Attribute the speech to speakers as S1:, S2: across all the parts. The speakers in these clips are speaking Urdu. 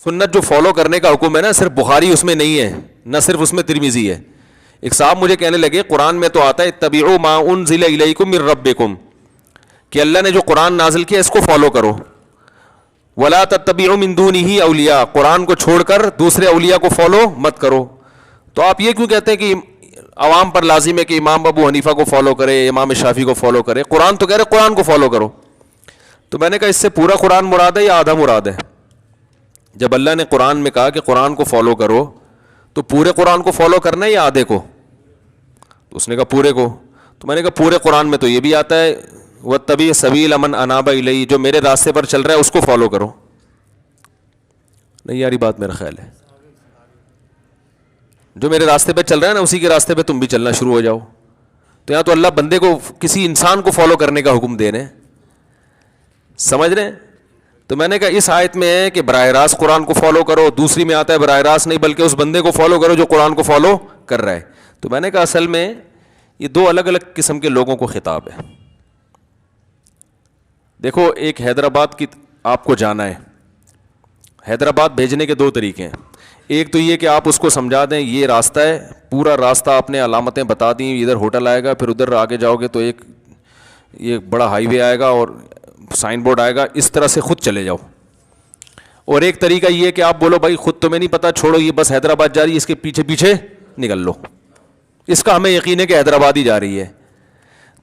S1: سنت جو فالو کرنے کا حکم ہے نا صرف بخاری اس میں نہیں ہے, نہ صرف اس میں ترمذی ہے. ایک صاحب مجھے کہنے لگے قرآن میں تو آتا ہے اتبعوا ما انزل الیکم من ربکم, کہ اللہ نے جو قرآن نازل کیا اس کو فالو کرو. ولا تتبعوا من دونہ اولیاء, قرآن کو چھوڑ کر دوسرے اولیاء کو فالو مت کرو. تو آپ یہ کیوں کہتے ہیں کہ عوام پر لازم ہے کہ امام ابو حنیفہ کو فالو کرے, امام شافعی کو فالو کرے؟ قرآن تو کہہ رہے قرآن کو فالو کرو. تو میں نے کہا اس سے پورا قرآن مراد ہے یا آدھا مراد ہے؟ جب اللہ نے قرآن میں کہا کہ قرآن کو فالو کرو تو پورے قرآن کو فالو کرنا ہے یا آدھے کو؟ تو اس نے کہا پورے کو. تو میں نے کہا پورے قرآن میں تو یہ بھی آتا ہے واتبع سبیل من اناب الی, جو میرے راستے پر چل رہا ہے اس کو فالو کرو. نہیں یاری بات میرا خیال ہے, جو میرے راستے پہ چل رہا ہے نا اسی کے راستے پہ تم بھی چلنا شروع ہو جاؤ. تو یہاں تو اللہ بندے کو کسی انسان کو فالو کرنے کا حکم دے رہے ہیں, سمجھ رہے ہیں؟ تو میں نے کہا اس آیت میں ہے کہ براہ راست قرآن کو فالو کرو, دوسری میں آتا ہے براہ راست نہیں بلکہ اس بندے کو فالو کرو جو قرآن کو فالو کر رہا ہے. تو میں نے کہا اصل میں یہ دو الگ الگ قسم کے لوگوں کو خطاب ہے. دیکھو ایک حیدرآباد کی آپ کو جانا ہے, حیدرآباد بھیجنے کے دو طریقے ہیں. ایک تو یہ کہ آپ اس کو سمجھا دیں یہ راستہ ہے, پورا راستہ آپ نے علامتیں بتا دیں, ادھر ہوٹل آئے گا, پھر ادھر آگے جاؤ گے تو ایک یہ بڑا ہائی وے آئے گا اور سائن بورڈ آئے گا, اس طرح سے خود چلے جاؤ. اور ایک طریقہ یہ کہ آپ بولو بھائی خود تمہیں نہیں پتا, چھوڑو یہ بس حیدرآباد جا رہی ہے, اس کے پیچھے پیچھے نکل لو, اس کا ہمیں یقین ہے کہ حیدرآباد ہی جا رہی ہے.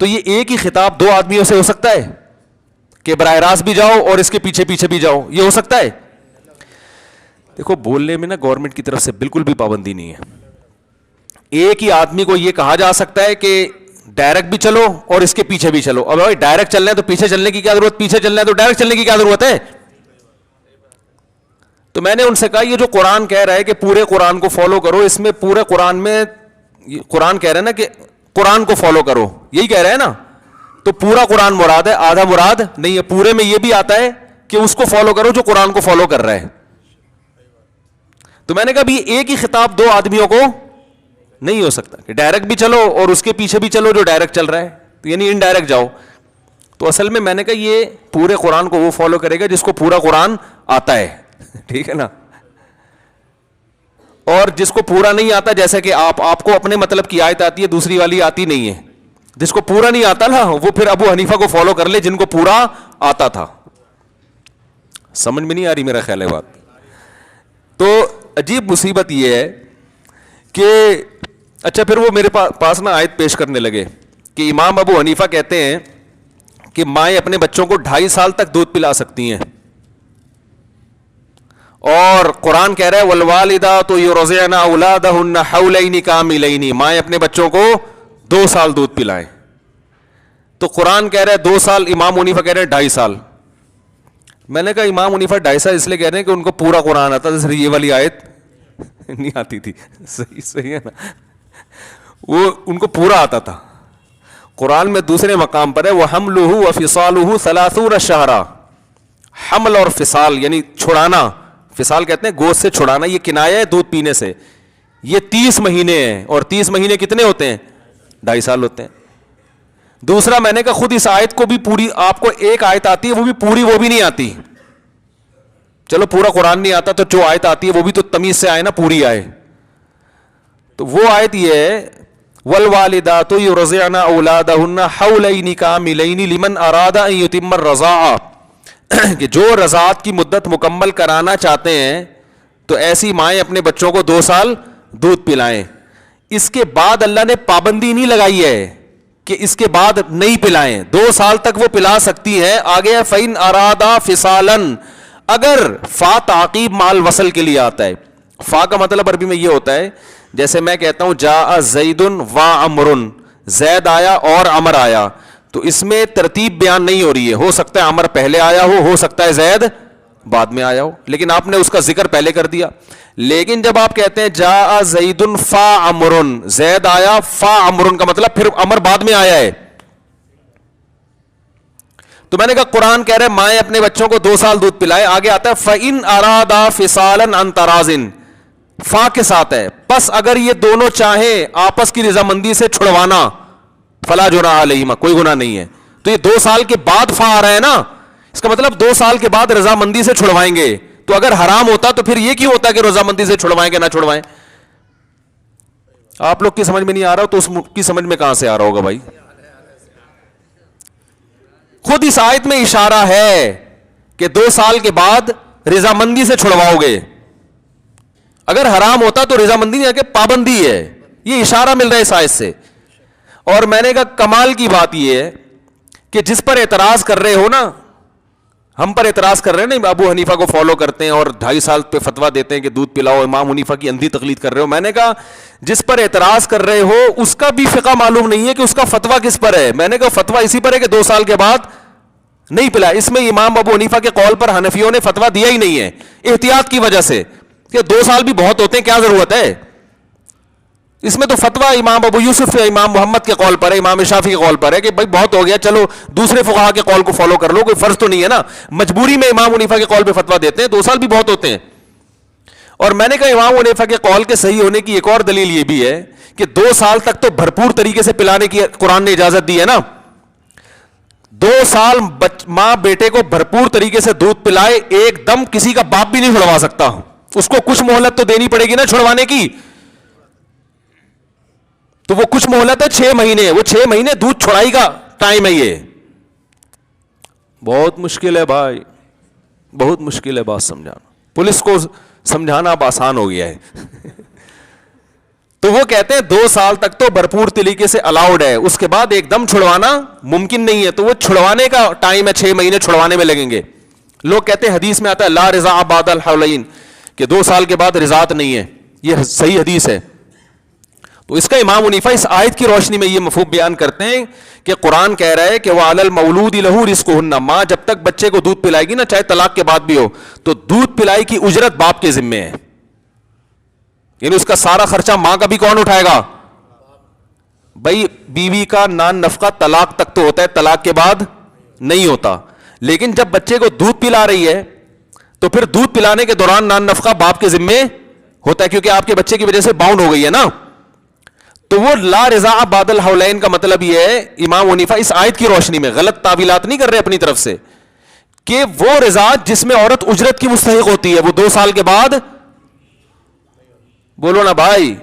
S1: تو یہ ایک ہی خطاب دو آدمیوں سے ہو سکتا ہے کہ براہ راست بھی جاؤ اور اس کے پیچھے پیچھے بھی جاؤ, یہ ہو سکتا ہے؟ دیکھو بولنے میں نا گورنمنٹ کی طرف سے بالکل بھی پابندی نہیں ہے. ایک ہی آدمی کو یہ کہا جا سکتا ہے کہ ڈائریکٹ بھی چلو اور اس کے پیچھے بھی چلو. اب بھائی ڈائریکٹ چلنا ہے تو پیچھے چلنے کی کیا ضرورت, پیچھے چلنا ہے تو ڈائریکٹ چلنے کی کیا ضرورت ہے؟ تو میں نے ان سے کہا یہ جو قرآن کہہ رہا ہے کہ پورے قرآن کو فالو کرو, اس میں پورے قرآن میں قرآن کہہ رہا ہے نا کہ قرآن کو فالو کرو, یہی کہہ رہا ہے نا, تو پورا قرآن مراد ہے, آدھا مراد نہیں ہے. پورے میں یہ بھی آتا ہے کہ اس کو فالو کرو جو قرآن کو فالو کر رہا ہے. تو میں نے کہا بھی ایک ہی خطاب دو آدمیوں کو نہیں ہو سکتا کہ ڈائریکٹ بھی چلو اور اس کے پیچھے بھی چلو جو ڈائریکٹ چل رہا ہے, تو یعنی انڈائریکٹ جاؤ. تو اصل میں نے کہا یہ پورے قرآن کو وہ فالو کرے گا جس کو پورا قرآن آتا ہے, ٹھیک ہے نا, اور جس کو پورا نہیں آتا, جیسے کہ آپ کو اپنے مطلب کی آیت آتی ہے دوسری والی آتی نہیں ہے, جس کو پورا نہیں آتا نا وہ پھر ابو حنیفہ کو فالو کر لے جن کو پورا آتا تھا. سمجھ میں نہیں آ رہی میرا خیال ہے بات. تو عجیب مصیبت یہ ہے کہ اچھا پھر وہ میرے پاس نا آیت پیش کرنے لگے کہ امام ابو حنیفہ کہتے ہیں کہ مائیں اپنے بچوں کو 2.5 سال تک دودھ پلا سکتی ہیں, اور قرآن کہہ رہا ہے والوالدات یرضعن اولادہن حولین کاملین, مائیں اپنے بچوں کو 2 سال دودھ پلائیں. تو قرآن کہہ رہا ہے 2 سال, امام حنیفہ کہہ رہے ہیں 2.5 سال. میں نے کہا امام حنیفہ 2.5 سال اس لیے کہہ رہے ہیں کہ ان کو پورا قرآن آتا, جیسے یہ والی آیت نہیں آتی تھی. صحیح ہے نا, وہ ان کو پورا آتا تھا. قرآن میں دوسرے مقام پر ہے وَحَمْلُهُ وَفِصَالُهُ 30 شَهْرًا, حمل اور فصال یعنی چھڑانا, فصال کہتے ہیں گوشت سے چھڑانا, یہ کنایہ ہے دودھ پینے سے. یہ 30 مہینے ہیں, اور 30 مہینے کتنے ہوتے ہیں؟ 2.5 سال ہوتے ہیں. دوسرا میں نے کہا خود اس آیت کو بھی پوری, آپ کو ایک آیت آتی ہے وہ بھی پوری وہ بھی نہیں آتی. چلو پورا قرآن نہیں آتا تو جو آیت آتی ہے وہ بھی تو تمیز سے آئے نا, پوری آئے. تو وہ آیت یہ ہے والوالدات یرضعن اولادہن حولین کاملین لمن اراد ان یتم الرضاعہ, کہ جو رضاعت کی مدت مکمل کرانا چاہتے ہیں تو ایسی مائیں اپنے بچوں کو 2 سال دودھ پلائیں. اس کے بعد اللہ نے پابندی نہیں لگائی ہے کہ اس کے بعد نہیں پلائیں, 2 سال تک وہ پلا سکتی ہیں. آگے ہے فَإِنْ أَرَادَا فِصَالًا, اگر فا تعقیب مال وصل کے لیے آتا ہے. فا کا مطلب عربی میں یہ ہوتا ہے جیسے میں کہتا ہوں جاء زید و عمر, زید آیا اور عمر آیا, تو اس میں ترتیب بیان نہیں ہو رہی ہے. ہو سکتا ہے عمر پہلے آیا ہو سکتا ہے زید بعد میں آیا ہو, لیکن آپ نے اس کا ذکر پہلے کر دیا. لیکن جب آپ کہتے ہیں جاء زید فا عمر, زید آیا فا عمر کا مطلب پھر عمر بعد میں آیا ہے. تو میں نے کہا قرآن کہہ رہے ہیں مائیں اپنے بچوں کو 2 سال دودھ پلائے. آگے آتا ہے فَإِنْ أَرَادَا فِصَالًا عَنْ تَرَاضٍ, فا کے ساتھ ہے, پس اگر یہ دونوں چاہیں آپس کی رضامندی سے چھڑوانا فلا جناح علیہما, کوئی گناہ نہیں ہے. تو یہ 2 سال کے بعد فا آ رہا ہے نا, اس کا مطلب 2 سال کے بعد رضامندی سے چھڑوائیں گے. تو اگر حرام ہوتا تو پھر یہ کیوں ہوتا کہ رضامندی سے چھڑوائیں کہ نہ چھڑوائیں؟ آپ لوگ کی سمجھ میں نہیں آ رہا تو اس کی سمجھ میں کہاں سے آ رہا ہوگا بھائی؟ خود اس آیت میں اشارہ ہے کہ 2 سال کے بعد رضامندی سے چھڑواؤ گے. اگر حرام ہوتا تو رضامندی نہیں ہے کہ پابندی ہے. یہ اشارہ مل رہا ہے اس آیت سے. اور میں نے کہا کمال کی بات یہ ہے کہ جس پر اعتراض کر رہے ہو نا, ہم پر اعتراض کر رہے ہیں نا, ابو حنیفہ کو فالو کرتے ہیں اور 2.5 سال پہ فتویٰ دیتے ہیں کہ دودھ پلاؤ, امام حنیفہ کی اندھی تقلید کر رہے ہو. میں نے کہا جس پر اعتراض کر رہے ہو اس کا بھی فقہ معلوم نہیں ہے کہ اس کا فتویٰ کس پر ہے. میں نے کہا فتویٰ اسی پر ہے کہ 2 سال کے بعد نہیں پلا. اس میں امام ابو حنیفہ کے قول پر حنفیوں نے فتویٰ دیا ہی نہیں ہے, احتیاط کی وجہ سے کہ 2 سال بھی بہت ہوتے ہیں, کیا ضرورت ہے. اس میں تو فتویٰ امام ابو یوسف یا امام محمد کے قول پر ہے, امام شافعی کے قول پر ہے کہ بھائی بہت ہو گیا, چلو دوسرے فقہا کے قول کو فالو کر لو, کوئی فرض تو نہیں ہے نا. مجبوری میں امام حنیفہ کے قول پہ فتویٰ دیتے ہیں, 2 سال بھی بہت ہوتے ہیں. اور میں نے کہا امام حنیفہ کے قول کے صحیح ہونے کی ایک اور دلیل یہ بھی ہے کہ 2 سال تک تو بھرپور طریقے سے پلانے کی قرآن نے اجازت دی ہے نا. 2 سال ماں بیٹے کو بھرپور طریقے سے دودھ پلائے, ایک دم کسی کا باپ بھی نہیں چھڑوا سکتا. اس کو کچھ مہلت تو دینی پڑے گی نا چھڑوانے کی. تو وہ کچھ مہلت ہے 6 مہینے, وہ 6 مہینے دودھ چھڑائی کا ٹائم ہے. یہ بہت مشکل ہے بھائی, بہت مشکل ہے بات سمجھانا. پولیس کو سمجھانا اب آسان ہو گیا ہے. تو وہ کہتے ہیں 2 سال تک تو بھرپور طریقے سے الاؤڈ ہے, اس کے بعد ایک دم چھڑوانا ممکن نہیں ہے. تو وہ چھڑوانے کا ٹائم ہے, 6 مہینے چھڑوانے میں لگیں گے. لوگ کہتے ہیں حدیث میں آتا ہے لا رضاء بعد الحولین, کہ 2 سال کے بعد رضاعت نہیں ہے. یہ صحیح حدیث ہے. تو اس کا امام حنیفہ اس آیت کی روشنی میں یہ مفہوم بیان کرتے ہیں کہ قرآن کہہ رہا ہے کہ وَعَلَى الْمَوْلُودِ لَهُ رِزْقُهُنَّ, ماں جب تک بچے کو دودھ پلائے گی نا, چاہے طلاق کے بعد بھی ہو, تو دودھ پلائی کی اجرت باپ کے ذمے ہے. یعنی اس کا سارا خرچہ ماں کا بھی کون اٹھائے گا؟ بھائی بیوی کا نان نفقہ طلاق تک تو ہوتا ہے, طلاق کے بعد نہیں ہوتا. لیکن جب بچے کو دودھ پلا رہی ہے تو پھر دودھ پلانے کے دوران نان نفقہ باپ کے ذمے ہوتا ہے, کیونکہ آپ کے بچے کی وجہ سے باؤنڈ ہو گئی ہے نا. تو وہ لا رضاء بعد الحولین کا مطلب یہ ہے, امام حنیفہ اس آیت کی روشنی میں غلط تعویلات نہیں کر رہے اپنی طرف سے, کہ وہ رضاعت جس میں عورت اجرت کی مستحق ہوتی ہے وہ 2 سال کے بعد, بولو نا بھائی,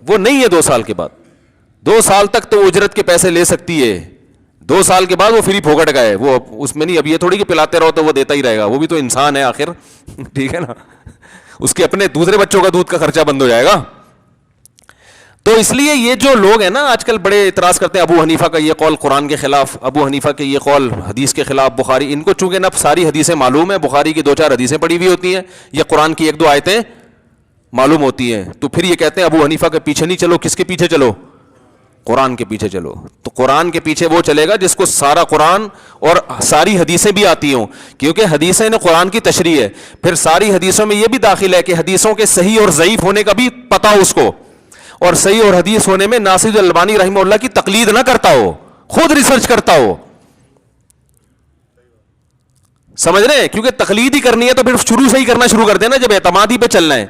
S1: وہ نہیں ہے 2 سال کے بعد. 2 سال تک تو وہ اجرت کے پیسے لے سکتی ہے, 2 سال کے بعد وہ فری پھوکٹ گئے, وہ اس میں نہیں. اب یہ تھوڑی کہ پلاتے رہو تو وہ دیتا ہی رہے گا, وہ بھی تو انسان ہے آخر. ٹھیک ہے نا, اس کے اپنے دوسرے بچوں کا دودھ کا خرچہ بند ہو جائے گا. تو اس لیے یہ جو لوگ ہیں نا آج کل بڑے اعتراض کرتے ہیں ابو حنیفہ کا یہ قول قرآن کے خلاف, ابو حنیفہ کے یہ قول حدیث کے خلاف. بخاری, ان کو چونکہ نا ساری حدیثیں معلوم ہیں, بخاری کی 2-4 حدیثیں پڑھی ہوئی ہوتی ہیں, یہ قرآن کی 1-2 آیتیں معلوم ہوتی ہیں, تو پھر یہ کہتے ہیں ابو حنیفہ کے پیچھے نہیں چلو. کس کے پیچھے چلو؟ قرآن کے پیچھے چلو. تو قرآن کے پیچھے وہ چلے گا جس کو سارا قرآن اور ساری حدیثیں بھی آتی ہوں, کیونکہ حدیثیں نے قرآن کی تشریح ہے. پھر ساری حدیثوں میں یہ بھی داخل ہے کہ حدیثوں کے صحیح اور ضعیف ہونے کا بھی پتہ ہو اس کو, اور صحیح اور حدیث ہونے میں ناصر الالبانی رحمہ اللہ کی تقلید نہ کرتا ہو, خود ریسرچ کرتا ہو. سمجھ رہے ہیں؟ کیونکہ تقلید ہی کرنی ہے تو پھر شروع سے ہی کرنا شروع کر دینا, جب اعتماد ہی پہ چلنا ہے.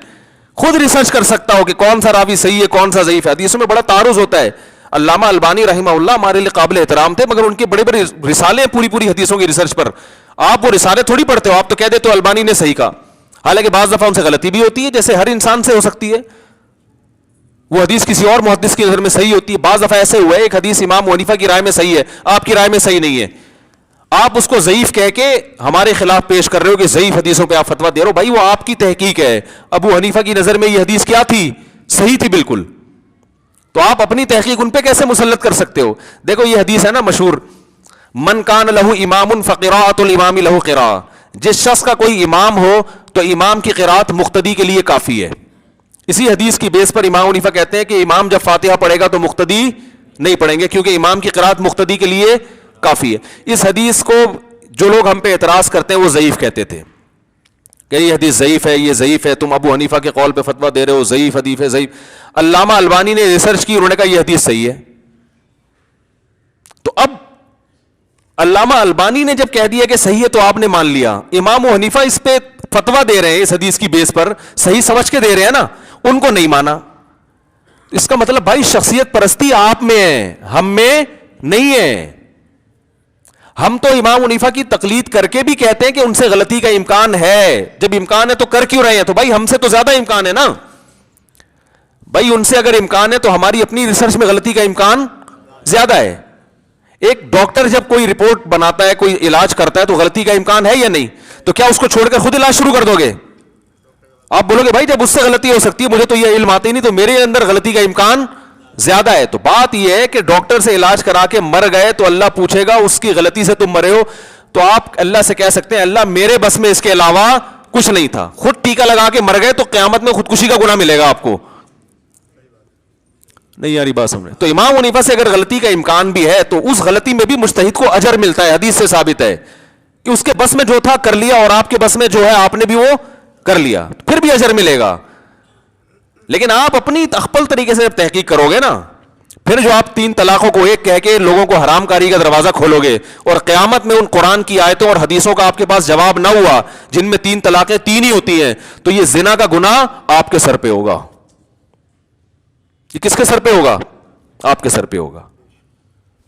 S1: خود ریسرچ کر سکتا ہو کہ کون سا راوی صحیح ہے کون سا ضعیف ہے. حدیثوں میں بڑا تعارض ہوتا ہے. علامہ البانی رحمہ اللہ ہمارے لیے قابل احترام تھے, مگر ان کے بڑے بڑے رسالے ہیں پوری حدیثوں کی ریسرچ پر. آپ وہ رسالے تھوڑی پڑھتے ہو, آپ تو کہہ دیتے ہو البانی نے صحیح کہا, حالانکہ بعض دفعہ ان سے غلطی بھی ہوتی ہے, جیسے ہر انسان سے ہو سکتی ہے. وہ حدیث کسی اور محدث کی نظر میں صحیح ہوتی ہے. بعض دفعہ ایسے ہوا ہے ایک حدیث امام حنیفہ کی رائے میں صحیح ہے, آپ کی رائے میں صحیح نہیں ہے, آپ اس کو ضعیف کہہ کے ہمارے خلاف پیش کر رہے ہو کہ ضعیف حدیثوں پہ آپ فتویٰ دے رہے ہو. بھائی وہ آپ کی تحقیق ہے, ابو حنیفہ کی نظر میں یہ حدیث کیا تھی؟ صحیح تھی بالکل. تو آپ اپنی تحقیق ان پہ کیسے مسلط کر سکتے ہو؟ دیکھو یہ حدیث ہے نا مشہور, من کان لہ امام فقراءۃ الامام لہ قراءۃ, جس شخص کا کوئی امام ہو تو امام کی قراءت مقتدی کے لیے کافی ہے. اسی حدیث کی بیس پر امام حنیفہ کہتے ہیں کہ امام جب فاتحہ پڑھے گا تو مقتدی نہیں پڑھیں گے, کیونکہ امام کی قراءت مقتدی کے لیے کافی ہے. اس حدیث کو جو لوگ ہم پہ اعتراض کرتے ہیں وہ ضعیف کہتے تھے کہ یہ حدیث ضعیف ہے, یہ ضعیف ہے, تم ابو حنیفہ کے قول پہ فتویٰ دے رہے ہو, ضعیف حدیث ہے, ضعیف. علامہ البانی نے ریسرچ کی, انہوں نے کہا یہ حدیث صحیح ہے. تو اب علامہ البانی نے جب کہہ دیا کہ صحیح ہے تو آپ نے مان لیا. امام حنیفہ اس پہ فتویٰ دے رہے ہیں اس حدیث کی بیس پر, صحیح سمجھ کے دے رہے ہیں نا, ان کو نہیں مانا. اس کا مطلب بھائی شخصیت پرستی آپ میں ہے, ہم میں نہیں ہے. ہم تو امام حنیفہ کی تقلید کر کے بھی کہتے ہیں کہ ان سے غلطی کا امکان ہے. جب امکان ہے تو کر کیوں رہے ہیں؟ تو بھائی ہم سے تو زیادہ امکان ہے نا بھائی. ان سے اگر امکان ہے تو ہماری اپنی ریسرچ میں غلطی کا امکان زیادہ ہے. ایک ڈاکٹر جب کوئی رپورٹ بناتا ہے, کوئی علاج کرتا ہے, تو غلطی کا امکان ہے یا نہیں؟ تو کیا اس کو چھوڑ کر خود علاج شروع کر دو گے؟ آپ بولو گے بھائی جب اس سے غلطی ہو سکتی ہے, مجھے تو یہ علم آتے ہی نہیں, تو میرے اندر غلطی کا امکان زیادہ ہے. تو بات یہ ہے کہ ڈاکٹر سے علاج کرا کے مر گئے تو اللہ پوچھے گا اس کی غلطی سے تم مرے ہو. تو آپ اللہ سے کہہ سکتے ہیں اللہ میرے بس میں اس کے علاوہ کچھ نہیں تھا. خود ٹیکا لگا کے مر گئے تو قیامت میں خودکشی کا گناہ ملے گا آپ کو. نہیں یاری بات سمجھ. تو امام حنیفہ سے اگر غلطی کا امکان بھی ہے تو اس غلطی میں بھی مجتہد کو اجر ملتا ہے. حدیث سے ثابت ہے کہ اس کے بس میں جو تھا کر لیا, اور آپ کے بس میں جو ہے آپ نے بھی وہ کر لیا, پھر بھی اجر ملے گا. لیکن آپ اپنی اخپل طریقے سے جب تحقیق کرو گے نا, پھر جو آپ 3 طلاقوں کو ایک کہہ کے لوگوں کو حرام کاری کا دروازہ کھولو گے, اور قیامت میں ان قرآن کی آیتوں اور حدیثوں کا آپ کے پاس جواب نہ ہوا جن میں 3 طلاقیں 3 ہی ہوتی ہیں, تو یہ زنا کا گناہ آپ کے سر پہ ہوگا. یہ کس کے سر پہ ہوگا؟ آپ کے سر پہ ہوگا.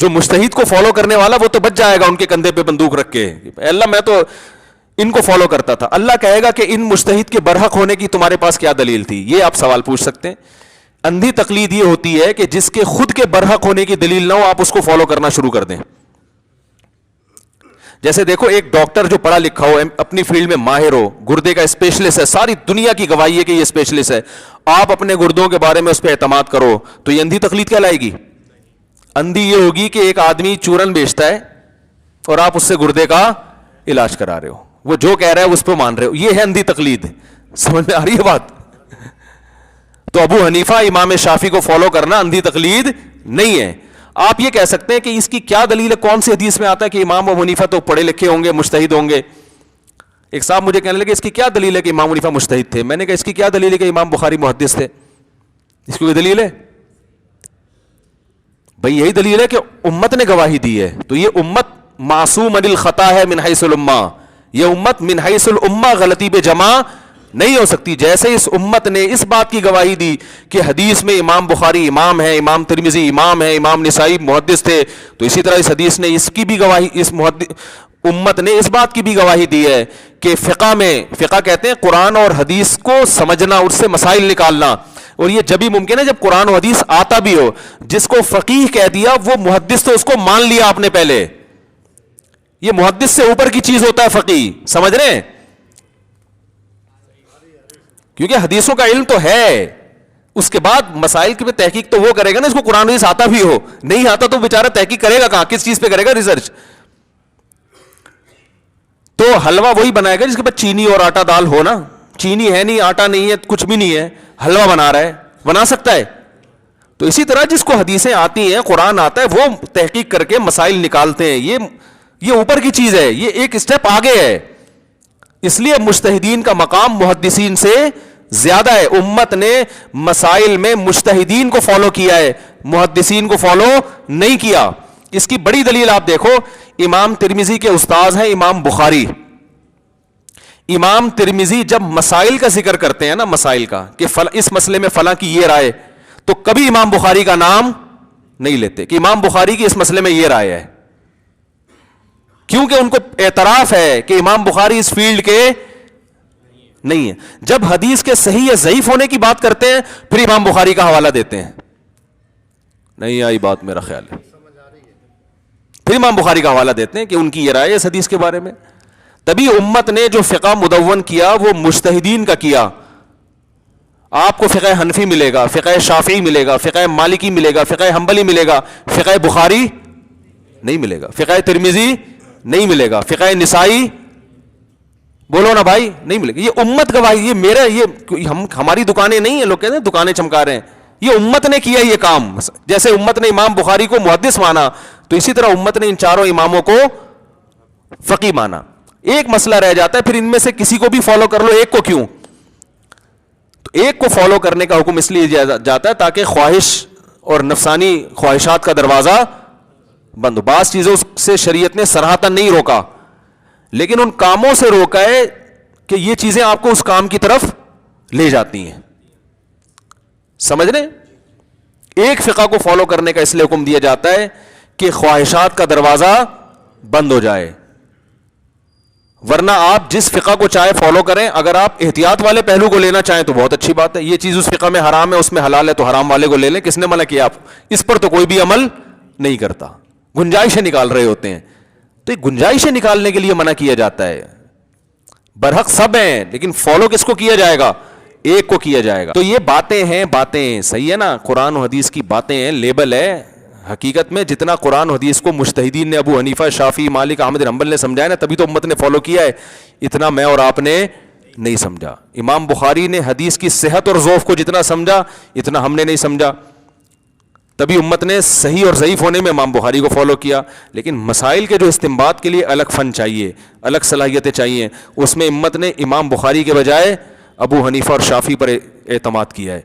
S1: جو مجتہد کو فالو کرنے والا وہ تو بچ جائے گا ان کے کندھے پہ بندوق رکھ کے, اللہ میں تو ان کو فالو کرتا تھا. اللہ کہے گا کہ ان مجتہد کے برحق ہونے کی تمہارے پاس کیا دلیل تھی؟ یہ آپ سوال پوچھ سکتے ہیں. اندھی تقلید یہ ہوتی ہے کہ جس کے خود کے برحق ہونے کی دلیل نہ ہو آپ اس کو فالو کرنا شروع کر دیں. جیسے دیکھو ایک ڈاکٹر جو پڑھا لکھا ہو, اپنی فیلڈ میں ماہر ہو, گردے کا اسپیشلسٹ ہے, ساری دنیا کی گواہی ہے کہ یہ اسپیشلسٹ ہے, آپ اپنے گردوں کے بارے میں اس پہ اعتماد کرو, تو یہ اندھی تقلید کہلائے گی. اندھی یہ ہوگی کہ ایک آدمی چورن بیچتا ہے اور آپ اس سے گردے کا علاج کرا رہے ہو, وہ جو کہہ رہا ہے اس پہ مان رہے ہو, یہ ہے اندھی تقلید. سمجھ میں آ رہی ہے بات؟ تو ابو حنیفہ امام شافعی کو فالو کرنا اندھی تقلید نہیں ہے. آپ یہ کہہ سکتے ہیں کہ اس کی کیا دلیل ہے, کون سی حدیث میں آتا ہے کہ امام ابو حنیفہ تو پڑھے لکھے ہوں گے, مجتہد ہوں گے. ایک صاحب مجھے کہنے لگے اس کی کیا دلیل ہے کہ امام حنیفہ مجتہد تھے؟ میں نے کہا اس کی کیا دلیل ہے کہ امام بخاری محدث تھے؟ اس کی کوئی دلیل ہے؟ بھئی یہی دلیل ہے کہ امت نے گواہی دی ہے, تو یہ امت معصوم عن الخطا ہے من حیث الامہ. یہ امت من حیث الامہ غلطی پہ جمع نہیں ہو سکتی. جیسے اس امت نے اس بات کی گواہی دی کہ حدیث میں امام بخاری امام ہے, امام ترمذی امام ہے, امام نسائی محدث تھے, تو اسی طرح اس حدیث نے اس کی بھی گواہی, اس امت نے اس بات کی بھی گواہی دی ہے کہ فقہ میں, فقہ کہتے ہیں قرآن اور حدیث کو سمجھنا, اس سے مسائل نکالنا, اور یہ جب ہی ممکن ہے جب قرآن و حدیث آتا بھی ہو. جس کو فقیہ کہہ دیا وہ محدث, تو اس کو مان لیا آپ نے پہلے. یہ محدث سے اوپر کی چیز ہوتا ہے فقیہ, سمجھ رہے ہیں؟ کیونکہ حدیثوں کا علم تو ہے, اس کے بعد مسائل کی تحقیق تو وہ کرے گا نا, اس کو قرآن و حدیث آتا بھی ہو, نہیں آتا تو بیچارہ تحقیق کرے گا کہاں, کس چیز پہ کرے گا ریسرچ؟ تو حلوہ وہی بنائے گا جس کے پاس چینی اور آٹا دال ہو نا. چینی ہے نہیں, آٹا نہیں ہے, کچھ بھی نہیں ہے, حلوہ بنا رہا ہے, بنا سکتا ہے. تو اسی طرح جس کو حدیثیں آتی ہیں, قرآن آتا ہے, وہ تحقیق کر کے مسائل نکالتے ہیں. یہ اوپر کی چیز ہے, یہ ایک اسٹیپ آگے ہے. اس لیے مجتہدین کا مقام محدثین سے زیادہ ہے. امت نے مسائل میں مجتہدین کو فالو کیا ہے, محدثین کو فالو نہیں کیا. اس کی بڑی دلیل آپ دیکھو, امام ترمذی کے استاذ ہیں امام بخاری. امام ترمذی جب مسائل کا ذکر کرتے ہیں نا, مسائل کا کہ اس مسئلے میں فلاں کی یہ رائے, تو کبھی امام بخاری کا نام نہیں لیتے کہ امام بخاری کی اس مسئلے میں یہ رائے ہے, کیونکہ ان کو اعتراف ہے کہ امام بخاری اس فیلڈ کے نہیں ہے. جب حدیث کے صحیح یا ضعیف ہونے کی بات کرتے ہیں پھر امام بخاری کا حوالہ دیتے ہیں. نہیں آئی بات میرا خیال ہے, پھر امام بخاری کا حوالہ دیتے ہیں کہ ان کی یہ رائے اس حدیث کے بارے میں. تبھی امت نے جو فقہ مدون کیا وہ مجتہدین کا کیا. آپ کو فقہ حنفی ملے گا, فقہ شافعی ملے گا, فقہ مالکی ملے گا, فقہ حنبلی ملے گا, فقہ بخاری نہیں ملے گا, فقہ ترمذی نہیں ملے گا, فقہ نسائی بولو نا بھائی نہیں ملے گا. یہ امت گواہی, یہ میرا, یہ ہماری دکانیں نہیں ہیں. لوگ کہتے ہیں دکانیں چمکا رہے ہیں, یہ امت نے کیا یہ کام. جیسے امت نے امام بخاری کو محدث مانا, تو اسی طرح امت نے ان چاروں اماموں کو فقیہ مانا. ایک مسئلہ رہ جاتا ہے, پھر ان میں سے کسی کو بھی فالو کر لو, ایک کو کیوں؟ تو ایک کو فالو کرنے کا حکم اس لیے جاتا ہے تاکہ خواہش اور نفسانی خواہشات کا دروازہ بند ہو. بعض چیزوں سے شریعت نے صراحتاً نہیں روکا, لیکن ان کاموں سے روکا ہے کہ یہ چیزیں آپ کو اس کام کی طرف لے جاتی ہیں. سمجھ رہے ہیں؟ ایک فقہ کو فالو کرنے کا اس لیے حکم دیا جاتا ہے کہ خواہشات کا دروازہ بند ہو جائے. ورنہ آپ جس فقہ کو چاہے فالو کریں, اگر آپ احتیاط والے پہلو کو لینا چاہیں تو بہت اچھی بات ہے. یہ چیز اس فقہ میں حرام ہے, اس میں حلال ہے, تو حرام والے کو لے لیں. کس نے منع کیا؟ آپ اس پر تو کوئی بھی عمل نہیں کرتا, گنجائشیں نکال رہے ہوتے ہیں. تو یہ گنجائشیں نکالنے کے لیے منع کیا جاتا ہے. برحق سب ہیں, لیکن فالو کس کو کیا جائے گا؟ ایک کو کیا جائے گا. تو یہ باتیں ہیں, باتیں صحیح ہے نا, قرآن و حدیث کی باتیں ہیں, لیبل ہے. حقیقت میں جتنا قرآن و حدیث کو مجتہدین نے, ابو حنیفہ, شافعی, مالک, احمد بن حنبل نے سمجھایا نا, تبھی تو امت نے فالو کیا ہے. اتنا میں اور آپ نے نہیں سمجھا. امام بخاری نے حدیث کی صحت اور ضعف کو جتنا سمجھا, اتنا ہم نے نہیں سمجھا. تبھی امت نے صحیح اور ضعیف ہونے میں امام بخاری کو فالو کیا. لیکن مسائل کے جو استنباط کے لیے الگ فن چاہیے, الگ صلاحیتیں چاہیے, اس میں امت نے امام بخاری کے بجائے ابو حنیفہ اور شافعی پر اعتماد کیا ہے.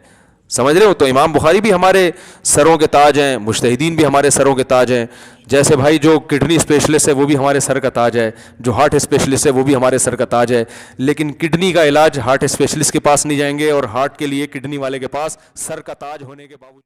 S1: سمجھ رہے ہو؟ تو امام بخاری بھی ہمارے سروں کے تاج ہیں, مجتہدین بھی ہمارے سروں کے تاج ہیں. جیسے بھائی جو کڈنی اسپیشلسٹ ہے وہ بھی ہمارے سر کا تاج ہے, جو ہارٹ اسپیشلسٹ ہے وہ بھی ہمارے سر کا تاج ہے. لیکن کڈنی کا علاج ہارٹ اسپیشلسٹ کے پاس نہیں جائیں گے, اور ہارٹ کے لیے کڈنی والے کے پاس سر کا تاج ہونے کے باوجود